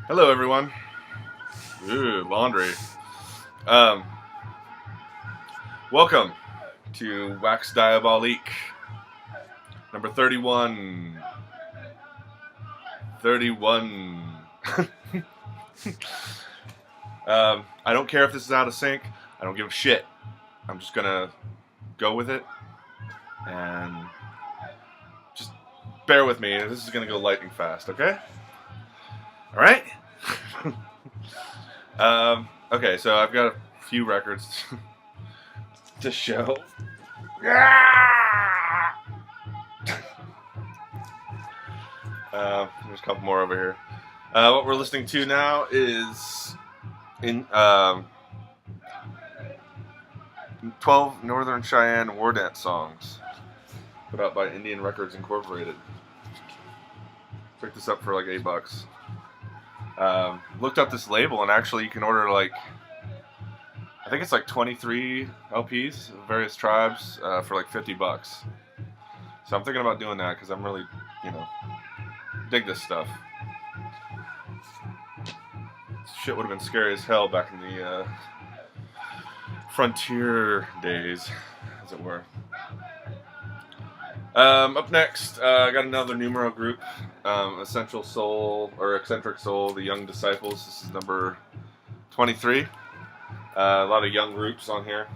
Hello, everyone. Ooh, laundry. Um, Welcome to Wax Diabolique, number 31. 31. I don't care if this is out of sync. I don't give a shit. I'm just gonna go with it, and just bear with me. This is gonna go lightning fast, okay? All right. Okay, so I've got a few records to show. There's a couple more over here. What we're listening to now is in 12 Northern Cheyenne war dance songs, put out by Indian Records Incorporated. Picked this up for like $8. Looked up this label, and actually you can order like, I think it's like 23 LPs of various tribes for like $50. So I'm thinking about doing that because I'm really, dig this stuff. Shit would have been scary as hell back in the frontier days, as it were. Up next, I got another numero group, Essential Soul, or Eccentric Soul, The Young Disciples. This is number 23. A lot of young groups on here.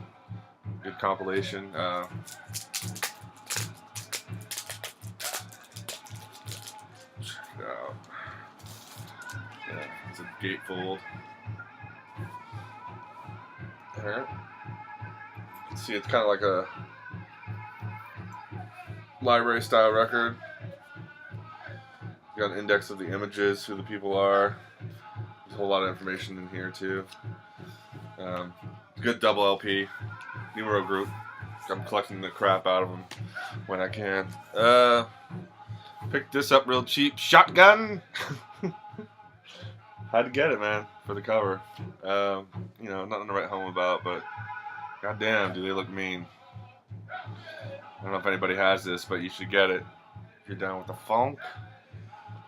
Good compilation. Check it out. Yeah, it's a gatefold. There. You can see it's kind of like a library style record. You got an index of the images, who the people are. There's a whole lot of information in here too. Good double LP, numero group. I'm collecting the crap out of them when I can. Picked this up real cheap. Shotgun. Had to get it, man, for the cover. Nothing to write home about, but goddamn, do they look mean. I don't know if anybody has this, but you should get it if you're down with the funk.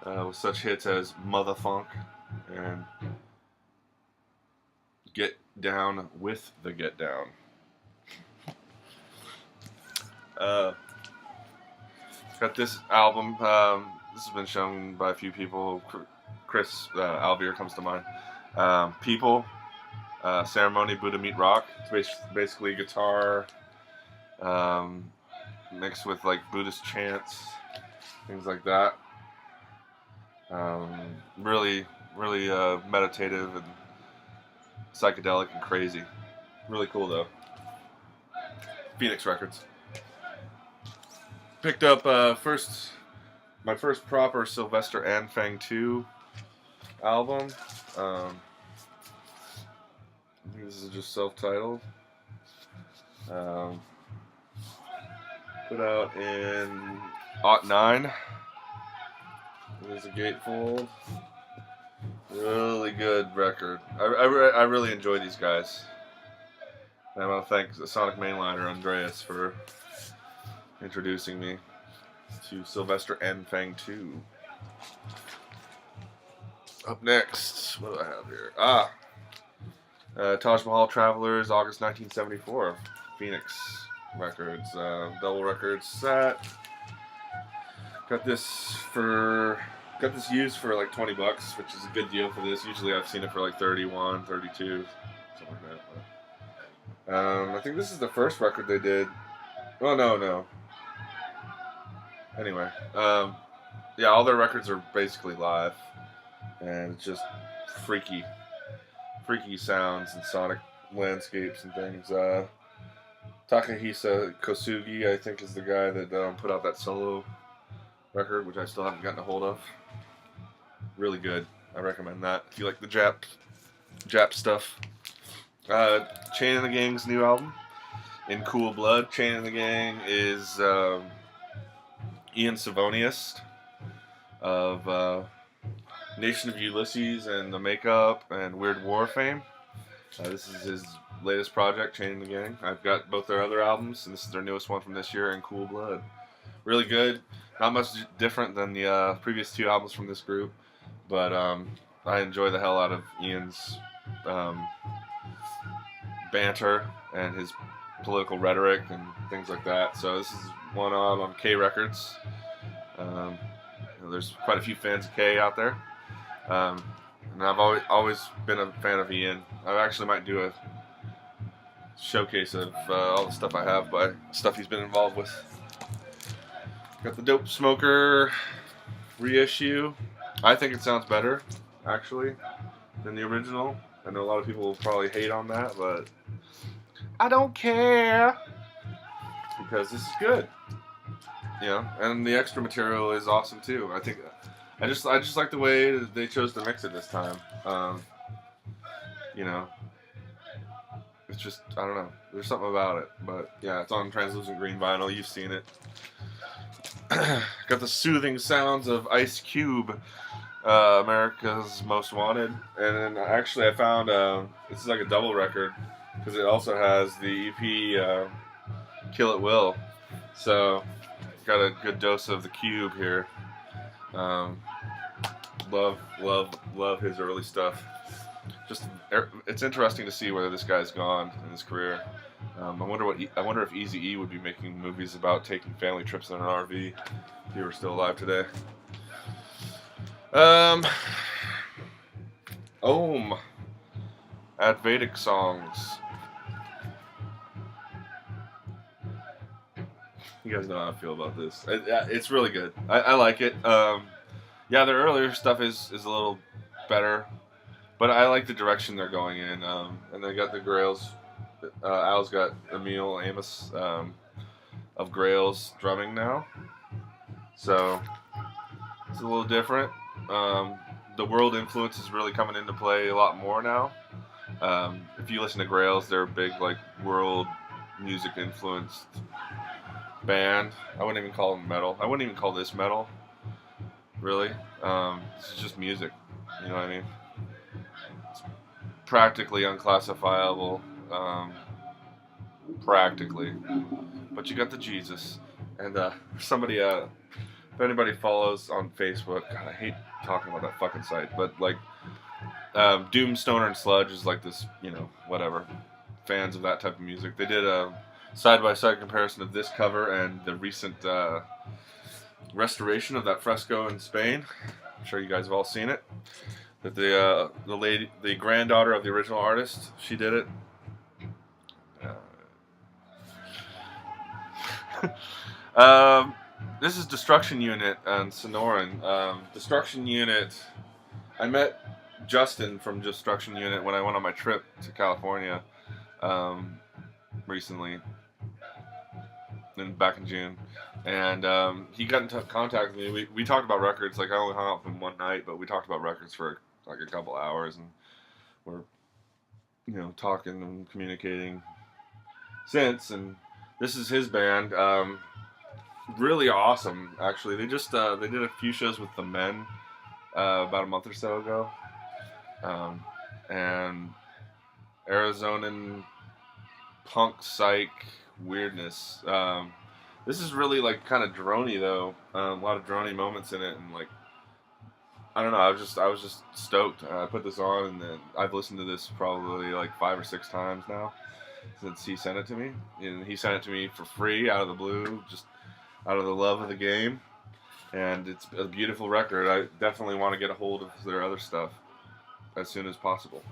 With such hits as Mother Funk and Get Down with the Get Down. Got this album. This has been shown by a few people. Chris Alvear comes to mind. People, Ceremony, Buddha Meet Rock. It's basically guitar mixed with like Buddhist chants, things like that. Really meditative and psychedelic and crazy. Really cool though. Phoenix Records. Picked up my first proper Sylvester and Fang 2 album. I think this is just self-titled. Put out in '09. There's a gatefold. Really good record. I really enjoy these guys. And I want to thank the Sonic Mainliner Andreas for introducing me to Sylvester and Fang 2. Up next, what do I have here? Taj Mahal Travelers, August 1974, Phoenix Records, double record set. Got this used for like $20, which is a good deal for this. Usually I've seen it for like 31, 32, something like that. I think this is the first record they did. Oh, no. Anyway, yeah, all their records are basically live, and it's just freaky sounds and sonic landscapes and things. Takahisa Kosugi, I think, is the guy that put out that solo record, which I still haven't gotten a hold of. Really good. I recommend that if you like the Jap stuff. Chain and the Gang's new album, In Cool Blood. Chain and the Gang is Ian Savonius of Nation of Ulysses and The Makeup and Weird War fame. This is his latest project, Chain and the Gang. I've got both their other albums, and this is their newest one from this year, In Cool Blood. Really good. Not much different than the previous two albums from this group, but I enjoy the hell out of Ian's banter and his political rhetoric and things like that. So this is one on K Records. There's quite a few fans of K out there, and I've always been a fan of Ian. I actually might do a showcase of all the stuff I have by stuff he's been involved with. Got the Dope Smoker reissue. I think it sounds better, actually, than the original. I know a lot of people will probably hate on that, but I don't care, because this is good. And the extra material is awesome too. I just like the way they chose to mix it this time. It's just, I don't know. There's something about it, but yeah, it's on translucent green vinyl. You've seen it. Got the soothing sounds of Ice Cube, America's Most Wanted, and then actually I found this is like a double record because it also has the EP Kill It Will. So got a good dose of the Cube here. Love his early stuff. Just, it's interesting to see where this guy's gone in his career. I wonder if Eazy-E would be making movies about taking family trips in an RV if he were still alive today. Ohm at Vedic Songs. You guys know how I feel about this. It's really good. I like it. Yeah, their earlier stuff is a little better, but I like the direction they're going in. And they got the Grails. Al's got Emil Amos of Grails drumming now, so it's a little different. The world influence is really coming into play a lot more now. If you listen to Grails, they're a big like world music influenced band. I wouldn't even call them metal. I wouldn't even call this metal, really. This is just music, you know what I mean? It's practically unclassifiable, practically, but you got the Jesus. And somebody, if anybody follows on Facebook, God, I hate talking about that fucking site, but like Doom, Stoner, and Sludge is like this, whatever, fans of that type of music. They did a side-by-side comparison of this cover and the recent restoration of that fresco in Spain. I'm sure you guys have all seen it. That the granddaughter of the original artist, she did it. This is Destruction Unit and Sonoran. Destruction Unit, I met Justin from Destruction Unit when I went on my trip to California recently, back in June, and he got in contact with me. We talked about records. Like, I only hung out with him one night, but we talked about records for like a couple hours, and we're talking and communicating since. And this is his band. Really awesome, actually. They just they did a few shows with the Men about a month or so ago, and Arizonan punk psych weirdness. This is really like kind of droney though. A lot of droney moments in it, and like, I don't know. I was just stoked. I put this on, and then I've listened to this probably like 5 or 6 times now since he sent it to me. And he sent it to me for free out of the blue, just out of the love of the game. And it's a beautiful record. I definitely want to get a hold of their other stuff as soon as possible.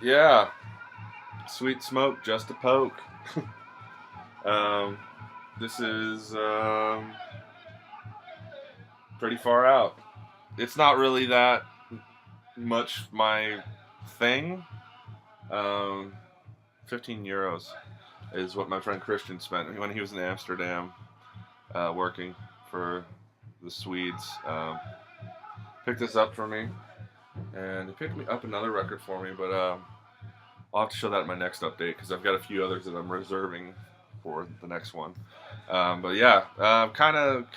Yeah. Sweet Smoke, Just a Poke. This is pretty far out. It's not really that much my thing. 15 euros is what my friend Christian spent when he was in Amsterdam working for the Swedes. Picked this up for me, and he picked me up another record for me, but I'll have to show that in my next update because I've got a few others that I'm reserving for the next one. But yeah, kind of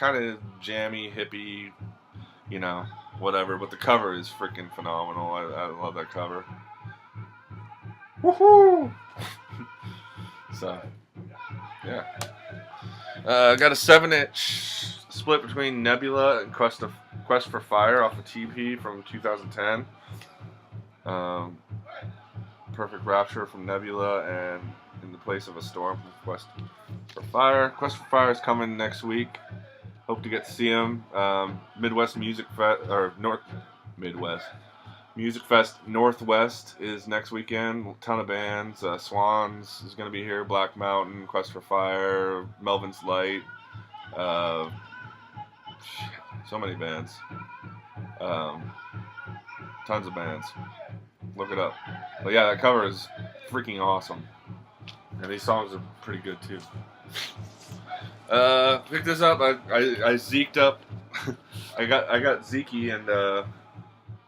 jammy, hippie, whatever. But the cover is freaking phenomenal. I love that cover. Woohoo! So, Yeah. Got a 7-inch split between Nebula and Quest for Fire off of TP from 2010. Perfect Rapture from Nebula and In the Place of a Storm from Quest for Fire. Quest for Fire is coming next week. Hope to get to see him. Midwest Music Fest, or North Midwest Music Fest Northwest is next weekend. A ton of bands. Swans is going to be here. Black Mountain, Quest for Fire, Melvin's Light. So many bands. Tons of bands. Look it up. But yeah, that cover is freaking awesome. And these songs are pretty good too. Picked this up. I zeked up. I got Zeke and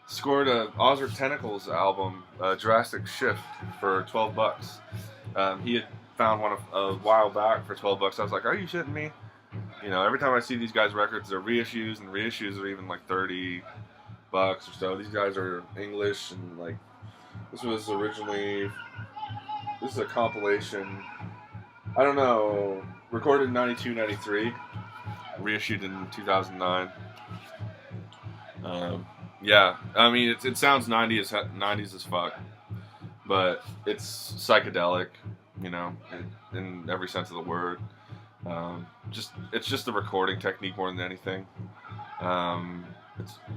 scored a Ozric Tentacles album, Jurassic Shift, for $12. He had found one a while back for $12. I was like, are you shitting me? You know, every time I see these guys' records, they're reissues, and reissues are even like $30 or so. These guys are English, and like, this is a compilation. I don't know, recorded in 92, 93, reissued in 2009. Yeah, I mean, it sounds 90s as fuck, but it's psychedelic, you know, in every sense of the word. It's just the recording technique more than anything.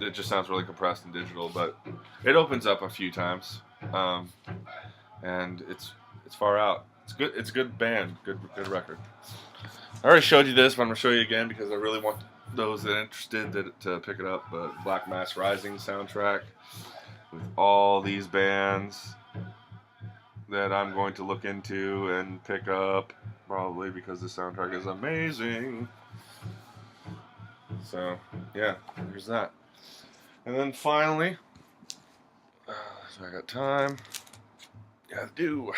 It just sounds really compressed and digital, but it opens up a few times, and it's far out. It's good. It's a good band. Good record. I already showed you this, but I'm gonna show you again because I really want those that are interested to pick it up. But Black Mass Rising soundtrack with all these bands that I'm going to look into and pick up, probably because the soundtrack is amazing. So yeah, there's that. And then finally, so I got time. Yeah, I do.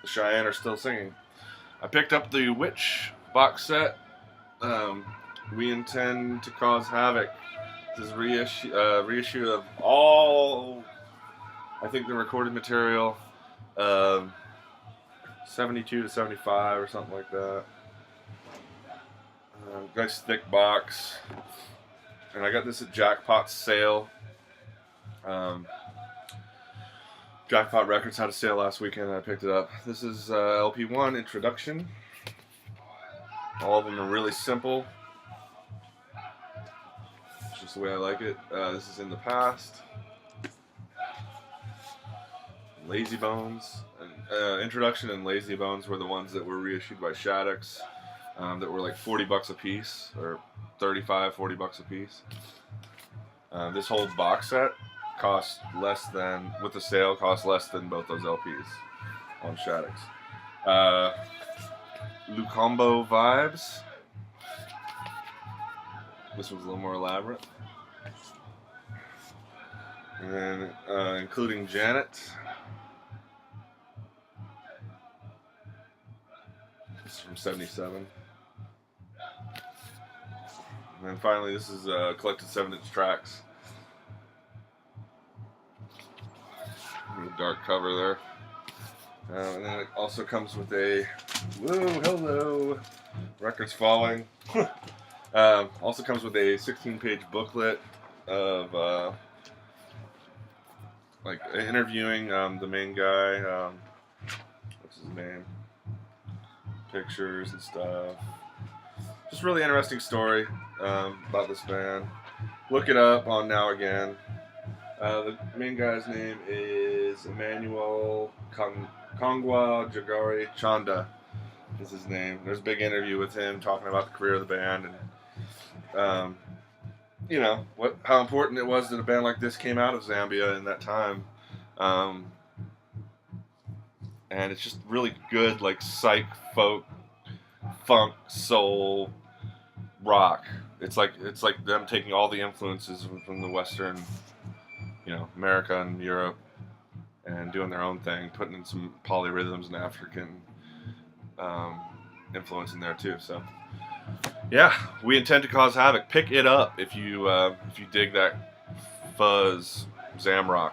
The Cheyenne are still singing. I picked up the Witch box set. We Intend to Cause Havoc. This is reissue of all, I think, the recorded material, 72 to 75 or something like that. Nice thick box. And I got this at Jackpot's sale. Jackpot Records had a sale last weekend and I picked it up. This is LP1 Introduction. All of them are really simple. It's just the way I like it. This is In the Past. Lazy Bones. Introduction and Lazy Bones were the ones that were reissued by Shaddix, that were like $40 a piece, or $35-40 a piece. This whole box set cost less than, with the sale, cost less than both those LPs on Shaddix. Lucombo Vibes. This one's a little more elaborate. And then including Janet. This is from 77. And then finally, this is collected 7-inch tracks. Dark cover there. And then it also comes with a, whoa, hello, Records Falling. Also comes with a 16-page booklet of like interviewing the main guy. What's his name? Pictures and stuff. Just really interesting story about this band. Look it up on Now Again. The main guy's name is Emmanuel Kongwa Jagari Chanda is his name. There's a big interview with him talking about the career of the band and you know how important it was that a band like this came out of Zambia in that time. And it's just really good, like psych, folk, funk, soul, rock. It's like them taking all the influences from the Western, you know, America and Europe, and doing their own thing, putting in some polyrhythms and African influence in there too. So, yeah, We Intend to Cause Havoc. Pick it up if you dig that fuzz Zamrock.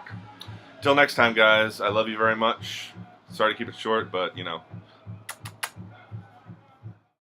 Till next time, guys. I love you very much. Sorry to keep it short, but you know,